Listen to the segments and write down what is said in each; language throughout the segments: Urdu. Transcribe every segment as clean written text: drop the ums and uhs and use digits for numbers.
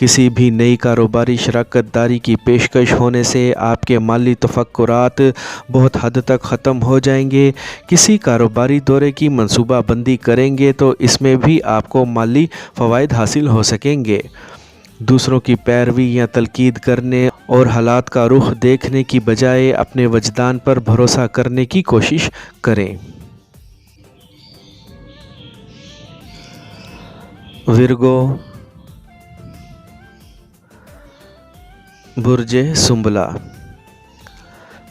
کسی بھی نئی کاروباری شراکت داری کی پیشکش ہونے سے آپ کے مالی تفکرات بہت حد تک ختم ہو جائیں گے۔ کسی کاروباری دورے کی منصوبہ بندی کریں گے تو اس میں بھی آپ کو مالی فوائد حاصل ہو سکیں گے۔ دوسروں کی پیروی یا تنقید کرنے اور حالات کا رخ دیکھنے کی بجائے اپنے وجدان پر بھروسہ کرنے کی کوشش کریں۔ ورگو، برج سنبلہ،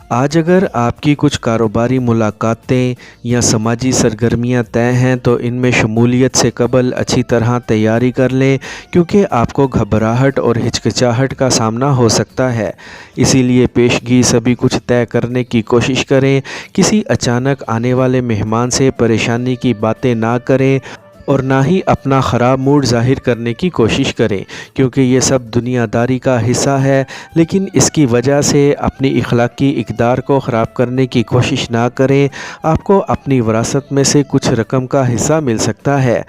آج اگر آپ کی کچھ کاروباری ملاقاتیں یا سماجی سرگرمیاں طے ہیں تو ان میں شمولیت سے قبل اچھی طرح تیاری کر لیں، کیونکہ آپ کو گھبراہٹ اور ہچکچاہٹ کا سامنا ہو سکتا ہے۔ اسی لیے پیشگی سبھی کچھ طے کرنے کی کوشش کریں۔ کسی اچانک آنے والے مہمان سے پریشانی کی باتیں نہ کریں اور نہ ہی اپنا خراب موڈ ظاہر کرنے کی کوشش کریں، کیونکہ یہ سب دنیا داری کا حصہ ہے، لیکن اس کی وجہ سے اپنی اخلاقی اقدار کو خراب کرنے کی کوشش نہ کریں۔ آپ کو اپنی وراثت میں سے کچھ رقم کا حصہ مل سکتا ہے۔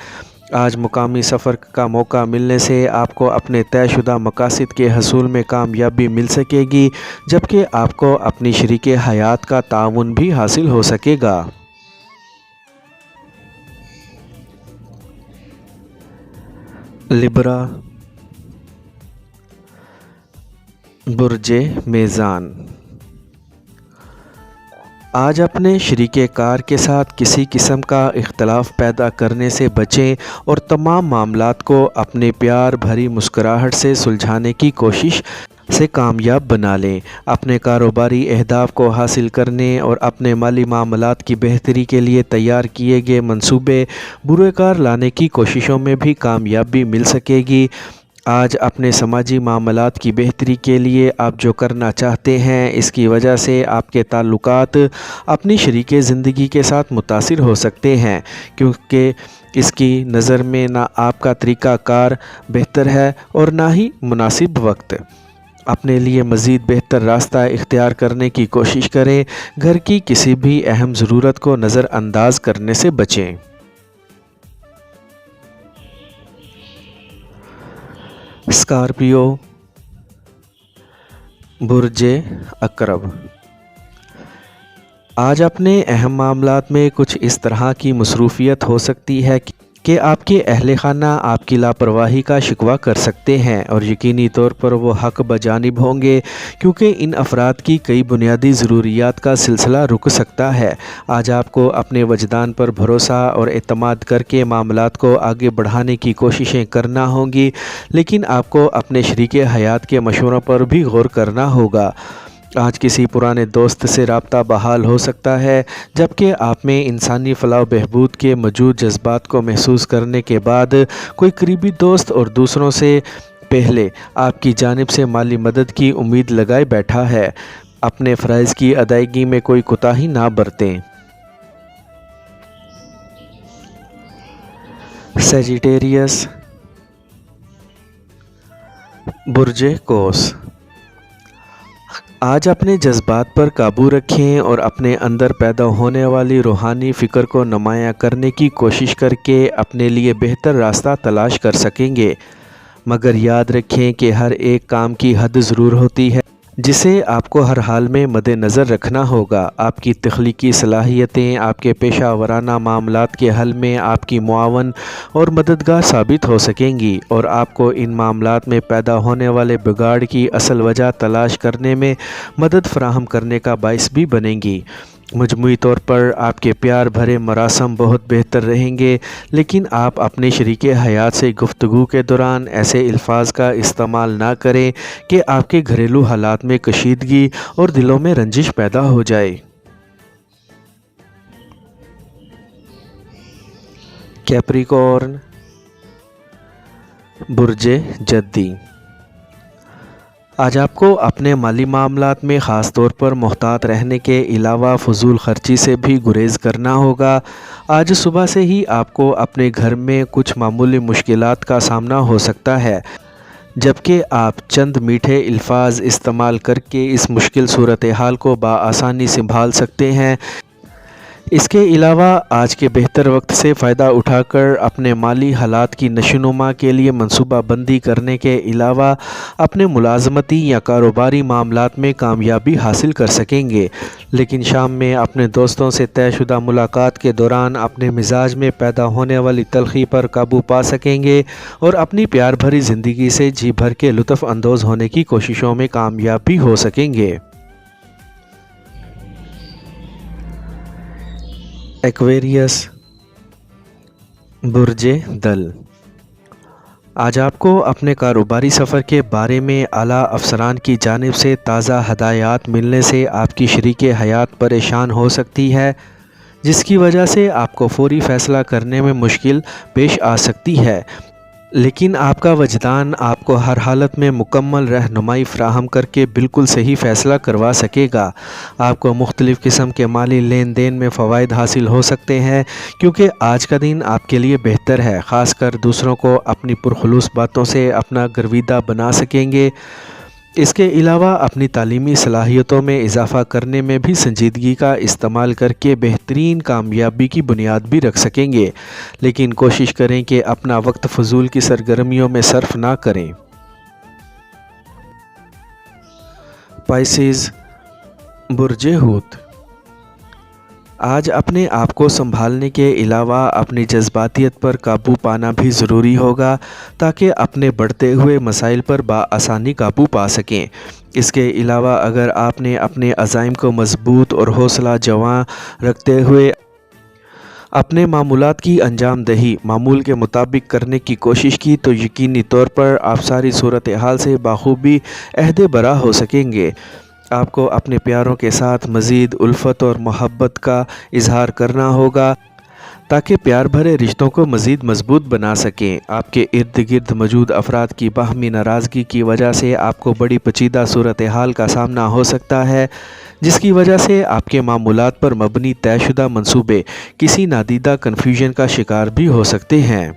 آج مقامی سفر کا موقع ملنے سے آپ کو اپنے طے شدہ مقاصد کے حصول میں کامیابی مل سکے گی، جبکہ آپ کو اپنی شریک حیات کا تعاون بھی حاصل ہو سکے گا۔ لبرا، برج میزان، آج اپنے شریک کار کے ساتھ کسی قسم کا اختلاف پیدا کرنے سے بچیں اور تمام معاملات کو اپنے پیار بھری مسکراہٹ سے سلجھانے کی کوشش سے کامیاب بنا لیں۔ اپنے کاروباری اہداف کو حاصل کرنے اور اپنے مالی معاملات کی بہتری کے لیے تیار کیے گئے منصوبے بروئے کار لانے کی کوششوں میں بھی کامیابی مل سکے گی۔ آج اپنے سماجی معاملات کی بہتری کے لیے آپ جو کرنا چاہتے ہیں، اس کی وجہ سے آپ کے تعلقات اپنی شریک زندگی کے ساتھ متاثر ہو سکتے ہیں، کیونکہ اس کی نظر میں نہ آپ کا طریقہ کار بہتر ہے اور نہ ہی مناسب وقت۔ اپنے لیے مزید بہتر راستہ اختیار کرنے کی کوشش کریں۔ گھر کی کسی بھی اہم ضرورت کو نظر انداز کرنے سے بچیں۔ اسکارپیو، برج عقرب، آج اپنے اہم معاملات میں کچھ اس طرح کی مصروفیت ہو سکتی ہے کہ آپ کے اہل خانہ آپ کی لاپرواہی کا شکوہ کر سکتے ہیں، اور یقینی طور پر وہ حق بجانب ہوں گے، کیونکہ ان افراد کی کئی بنیادی ضروریات کا سلسلہ رک سکتا ہے۔ آج آپ کو اپنے وجدان پر بھروسہ اور اعتماد کر کے معاملات کو آگے بڑھانے کی کوششیں کرنا ہوں گی، لیکن آپ کو اپنے شریک حیات کے مشوروں پر بھی غور کرنا ہوگا۔ آج کسی پرانے دوست سے رابطہ بحال ہو سکتا ہے، جبکہ آپ میں انسانی فلاح و بہبود کے موجود جذبات کو محسوس کرنے کے بعد کوئی قریبی دوست اور دوسروں سے پہلے آپ کی جانب سے مالی مدد کی امید لگائے بیٹھا ہے۔ اپنے فرائض کی ادائیگی میں کوئی کوتاہی نہ برتیں۔ سیجیٹیریس، برج قوس، آج اپنے جذبات پر قابو رکھیں اور اپنے اندر پیدا ہونے والی روحانی فکر کو نمایاں کرنے کی کوشش کر کے اپنے لیے بہتر راستہ تلاش کر سکیں گے، مگر یاد رکھیں کہ ہر ایک کام کی حد ضرور ہوتی ہے، جسے آپ کو ہر حال میں مد نظر رکھنا ہوگا۔ آپ کی تخلیقی صلاحیتیں آپ کے پیشہ ورانہ معاملات کے حل میں آپ کی معاون اور مددگار ثابت ہو سکیں گی، اور آپ کو ان معاملات میں پیدا ہونے والے بگاڑ کی اصل وجہ تلاش کرنے میں مدد فراہم کرنے کا باعث بھی بنیں گی۔ مجموعی طور پر آپ کے پیار بھرے مراسم بہت بہتر رہیں گے، لیکن آپ اپنے شریک حیات سے گفتگو کے دوران ایسے الفاظ کا استعمال نہ کریں کہ آپ کے گھریلو حالات میں کشیدگی اور دلوں میں رنجش پیدا ہو جائے۔ کیپریکورن، برج جدی، آج آپ کو اپنے مالی معاملات میں خاص طور پر محتاط رہنے کے علاوہ فضول خرچی سے بھی گریز کرنا ہوگا۔ آج صبح سے ہی آپ کو اپنے گھر میں کچھ معمولی مشکلات کا سامنا ہو سکتا ہے، جبکہ آپ چند میٹھے الفاظ استعمال کر کے اس مشکل صورتحال کو بآسانی سنبھال سکتے ہیں۔ اس کے علاوہ آج کے بہتر وقت سے فائدہ اٹھا کر اپنے مالی حالات کی نشوونما کے لیے منصوبہ بندی کرنے کے علاوہ اپنے ملازمتی یا کاروباری معاملات میں کامیابی حاصل کر سکیں گے، لیکن شام میں اپنے دوستوں سے طے شدہ ملاقات کے دوران اپنے مزاج میں پیدا ہونے والی تلخی پر قابو پا سکیں گے اور اپنی پیار بھری زندگی سے جی بھر کے لطف اندوز ہونے کی کوششوں میں کامیاب بھی ہو سکیں گے۔ ایکویریس، برج دل، آج آپ کو اپنے کاروباری سفر کے بارے میں اعلیٰ افسران کی جانب سے تازہ ہدایات ملنے سے آپ کی شریک حیات پریشان ہو سکتی ہے، جس کی وجہ سے آپ کو فوری فیصلہ کرنے میں مشکل پیش آ سکتی ہے، لیکن آپ کا وجدان آپ کو ہر حالت میں مکمل رہنمائی فراہم کر کے بالکل صحیح فیصلہ کروا سکے گا۔ آپ کو مختلف قسم کے مالی لین دین میں فوائد حاصل ہو سکتے ہیں، کیونکہ آج کا دن آپ کے لیے بہتر ہے، خاص کر دوسروں کو اپنی پرخلوص باتوں سے اپنا گرویدہ بنا سکیں گے۔ اس کے علاوہ اپنی تعلیمی صلاحیتوں میں اضافہ کرنے میں بھی سنجیدگی کا استعمال کر کے بہترین کامیابی کی بنیاد بھی رکھ سکیں گے، لیکن کوشش کریں کہ اپنا وقت فضول کی سرگرمیوں میں صرف نہ کریں۔ پائسیز، برج حوت، آج اپنے آپ کو سنبھالنے کے علاوہ اپنی جذباتیت پر قابو پانا بھی ضروری ہوگا تاکہ اپنے بڑھتے ہوئے مسائل پر بآسانی قابو پا سکیں۔ اس کے علاوہ اگر آپ نے اپنے عزائم کو مضبوط اور حوصلہ جواں رکھتے ہوئے اپنے معمولات کی انجام دہی معمول کے مطابق کرنے کی کوشش کی تو یقینی طور پر آپ ساری صورتحال سے بخوبی عہدے برا ہو سکیں گے۔ آپ کو اپنے پیاروں کے ساتھ مزید الفت اور محبت کا اظہار کرنا ہوگا تاکہ پیار بھرے رشتوں کو مزید مضبوط بنا سکیں۔ آپ کے ارد گرد موجود افراد کی باہمی ناراضگی کی وجہ سے آپ کو بڑی پیچیدہ صورتحال کا سامنا ہو سکتا ہے، جس کی وجہ سے آپ کے معمولات پر مبنی طے شدہ منصوبے کسی نادیدہ کنفیوژن کا شکار بھی ہو سکتے ہیں۔